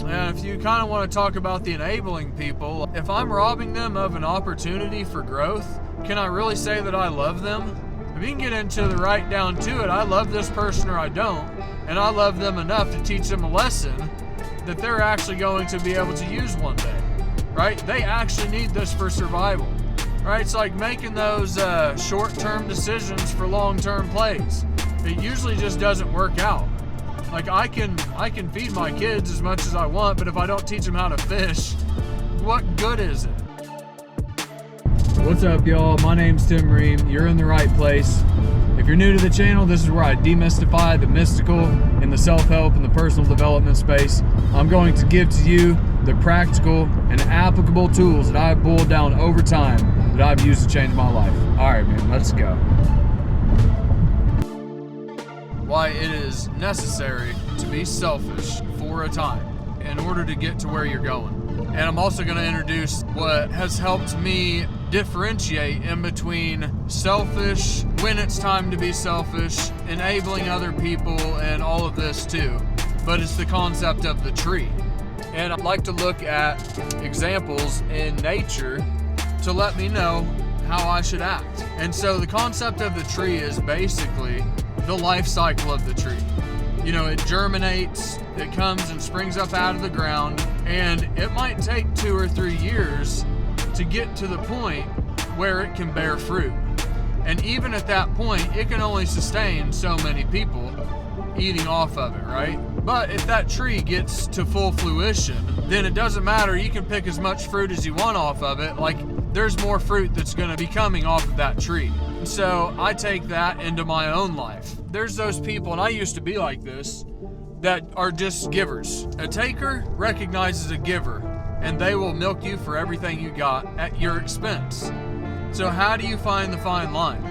And if you kind of want to talk about the enabling people, if I'm robbing them of an opportunity for growth, can I really say that I love them? If you can get into the right down to it, I love this person or I don't, and I love them enough to teach them a lesson that they're actually going to be able to use one day, right? They actually need this for survival, right? It's like making those short-term decisions for long-term plays. It usually just doesn't work out. Like I can feed my kids as much as I want, but if I don't teach them how to fish, what good is it? What's up, y'all? My name's Tim Ream. You're in the right place. If you're new to the channel, this is where I demystify the mystical in the self-help and the personal development space. I'm going to give to you the practical and applicable tools that I've boiled down over time that I've used to change my life. All right, man, let's go. Why it is necessary to be selfish for a time in order to get to where you're going. And I'm also going to introduce what has helped me differentiate in between selfish, when it's time to be selfish, enabling other people, and all of this too. But it's the concept of the tree. And I'd like to look at examples in nature to let me know how I should act. And so the concept of the tree is basically the life cycle of the tree. You know, it germinates, it comes and springs up out of the ground, and it might take 2 or 3 years to get to the point where it can bear fruit. And even at that point, it can only sustain so many people eating off of it, right? But if that tree gets to full fruition, then it doesn't matter. You can pick as much fruit as you want off of it. Like, there's more fruit that's going to be coming off of that tree. So I take that into my own life. There's those people, and I used to be like this, that are just givers. A taker recognizes a giver, and they will milk you for everything you got at your expense. So how do you find the fine line?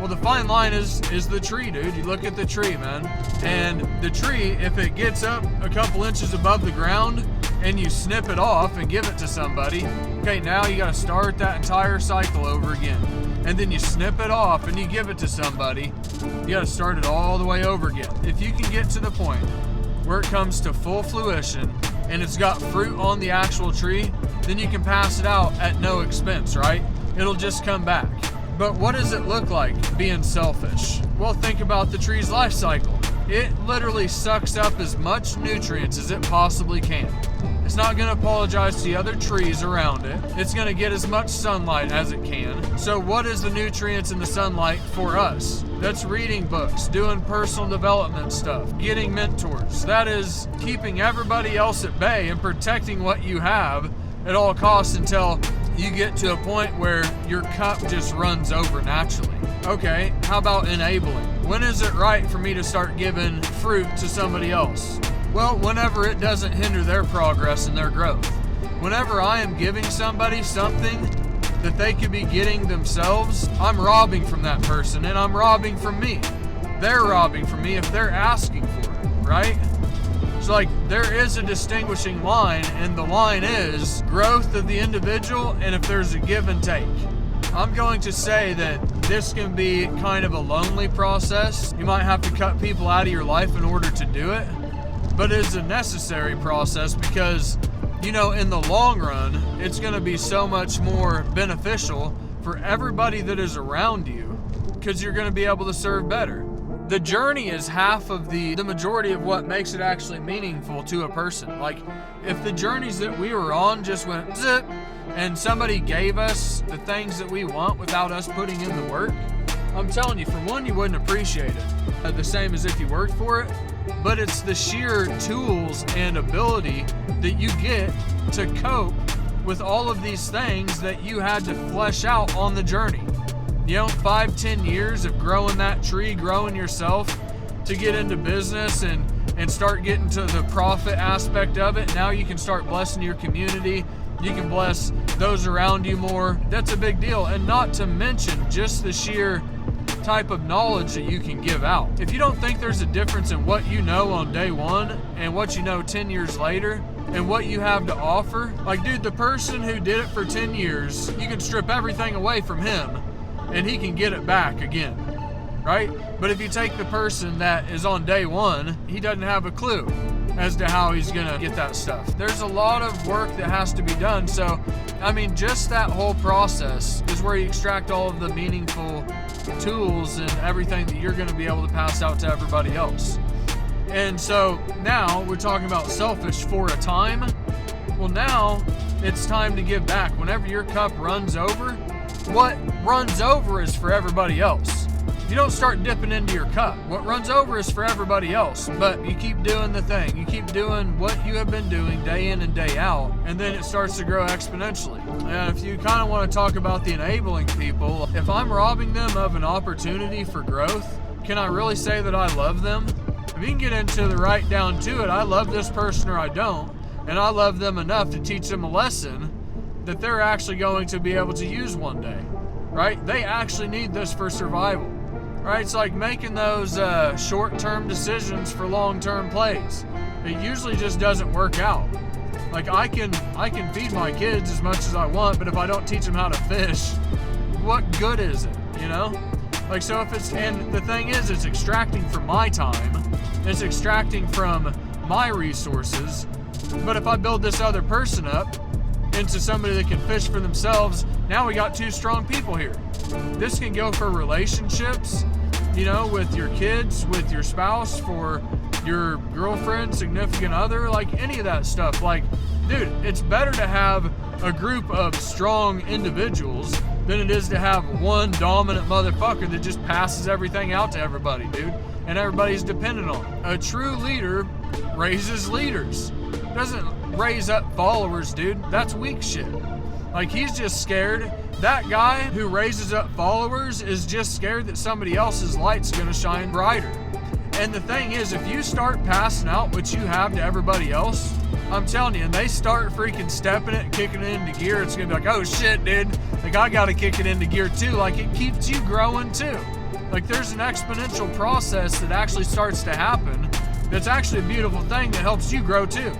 Well, the fine line is the tree, dude. You look at the tree, man. And the tree, if it gets up a couple inches above the ground and you snip it off and give it to somebody, okay, now you got to start that entire cycle over again. And then you snip it off and you give it to somebody, you got to start it all the way over again. If you can get to the point where it comes to full fruition and it's got fruit on the actual tree, then you can pass it out at no expense, right? It'll just come back. But what does it look like being selfish? Well, think about the tree's life cycle. It literally sucks up as much nutrients as it possibly can. It's not going to apologize to the other trees around it. It's going to get as much sunlight as it can. So what is the nutrients in the sunlight for us? That's reading books, doing personal development stuff, getting mentors. That is keeping everybody else at bay and protecting what you have at all costs until you get to a point where your cup just runs over naturally. Okay, how about enabling? When is it right for me to start giving fruit to somebody else? Well, whenever it doesn't hinder their progress and their growth. Whenever I am giving somebody something that they could be getting themselves, I'm robbing from that person, and I'm robbing from me. They're robbing from me if they're asking for it, right? So like, there is a distinguishing line, and the line is growth of the individual, and if there's a give and take. I'm going to say that this can be kind of a lonely process. You might have to cut people out of your life in order to do it, but it's a necessary process because, you know, in the long run, it's going to be so much more beneficial for everybody that is around you because you're going to be able to serve better. The journey is half of the majority of what makes it actually meaningful to a person. Like, if the journeys that we were on just went zip and somebody gave us the things that we want without us putting in the work, I'm telling you, for one, you wouldn't appreciate it the same as if you worked for it, but it's the sheer tools and ability that you get to cope with all of these things that you had to flesh out on the journey. You know, 5-10 years of growing that tree, growing yourself to get into business and start getting to the profit aspect of it. Now you can start blessing your community. You can bless those around you more. That's a big deal. And not to mention just the sheer type of knowledge that you can give out. If you don't think there's a difference in what you know on day one and what you know 10 years later and what you have to offer, like, dude, the person who did it for 10 years, you can strip everything away from him and he can get it back again, right? But if you take the person that is on day one, he doesn't have a clue. as to how he's gonna get that stuff. There's a lot of work that has to be done. So, I mean, just that whole process is where you extract all of the meaningful tools and everything that you're gonna be able to pass out to everybody else. And so now we're talking about selfish for a time. Well, now it's time to give back. Whenever your cup runs over, what runs over is for everybody else. You don't start dipping into your cup. What runs over is for everybody else, but you keep doing the thing. You keep doing what you have been doing day in and day out, and then it starts to grow exponentially. And if you kind of want to talk about the enabling people, if I'm robbing them of an opportunity for growth, can I really say that I love them? If you can get into the right down to it, I love this person or I don't, and I love them enough to teach them a lesson that they're actually going to be able to use one day, right? They actually need this for survival, right? It's like making those short-term decisions for long-term plays. It usually just doesn't work out. Like I can feed my kids as much as I want, but if I don't teach them how to fish, what good is it, you know? Like, so if it's, and the thing is, it's extracting from my time, it's extracting from my resources, but if I build this other person up into somebody that can fish for themselves, now we got two strong people here. This can go for relationships, you know, with your kids, with your spouse, for your girlfriend, significant other, like any of that stuff. Like, dude, it's better to have a group of strong individuals than it is to have one dominant motherfucker that just passes everything out to everybody, dude, and everybody's dependent on it. A true leader raises leaders. Doesn't raise up followers, dude. That's weak shit. Like, he's just scared. That guy who raises up followers is just scared that somebody else's light's gonna shine brighter. And the thing is, if you start passing out what you have to everybody else, I'm telling you, and they start freaking stepping it and kicking it into gear, it's gonna be like, oh shit, dude, like I gotta kick it into gear too. Like, it keeps you growing too. Like, there's an exponential process that actually starts to happen that's actually a beautiful thing that helps you grow too.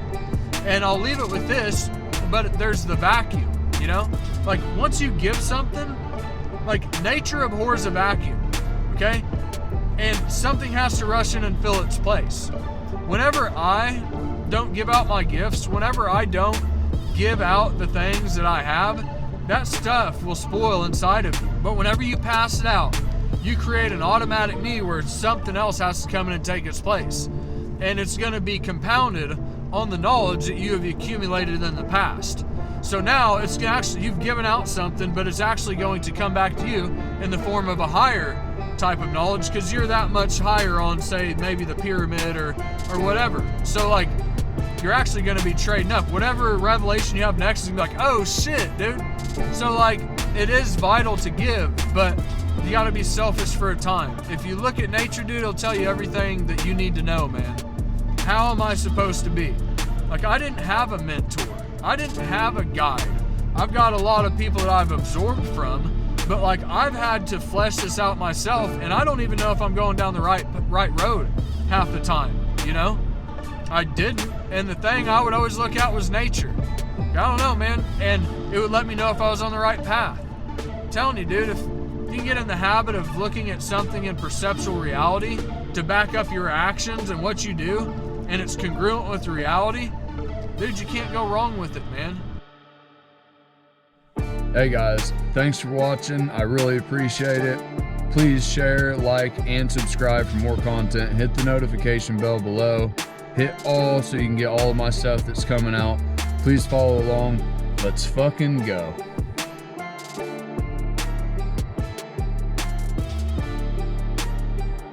And I'll leave it with this, but there's the vacuum, you know? Like, once you give something, like, nature abhors a vacuum, okay? And something has to rush in and fill its place. Whenever I don't give out my gifts, whenever I don't give out the things that I have, that stuff will spoil inside of you. But whenever you pass it out, you create an automatic need where something else has to come in and take its place. And it's going to be compounded on the knowledge that you have accumulated in the past. So now it's actually, you've given out something, but it's actually going to come back to you in the form of a higher type of knowledge, because you're that much higher on, say, maybe the pyramid or whatever. So, like, you're actually going to be trading up. Whatever revelation you have next is going to be like, oh shit, dude. So, like, it is vital to give, but you got to be selfish for a time. If you look at nature, dude, it'll tell you everything that you need to know, man. How am I supposed to be? Like, I didn't have a mentor. I didn't have a guide. I've got a lot of people that I've absorbed from, but like, I've had to flesh this out myself, and I don't even know if I'm going down the right road half the time, you know? I didn't, and the thing I would always look at was nature. I don't know, man, and it would let me know if I was on the right path. I'm telling you, dude, if you can get in the habit of looking at something in perceptual reality to back up your actions and what you do, and it's congruent with reality, dude, you can't go wrong with it, man. Hey guys, thanks for watching. I really appreciate it. Please share, like, and subscribe for more content. Hit the notification bell below. Hit all so you can get all of my stuff that's coming out. Please follow along. Let's fucking go.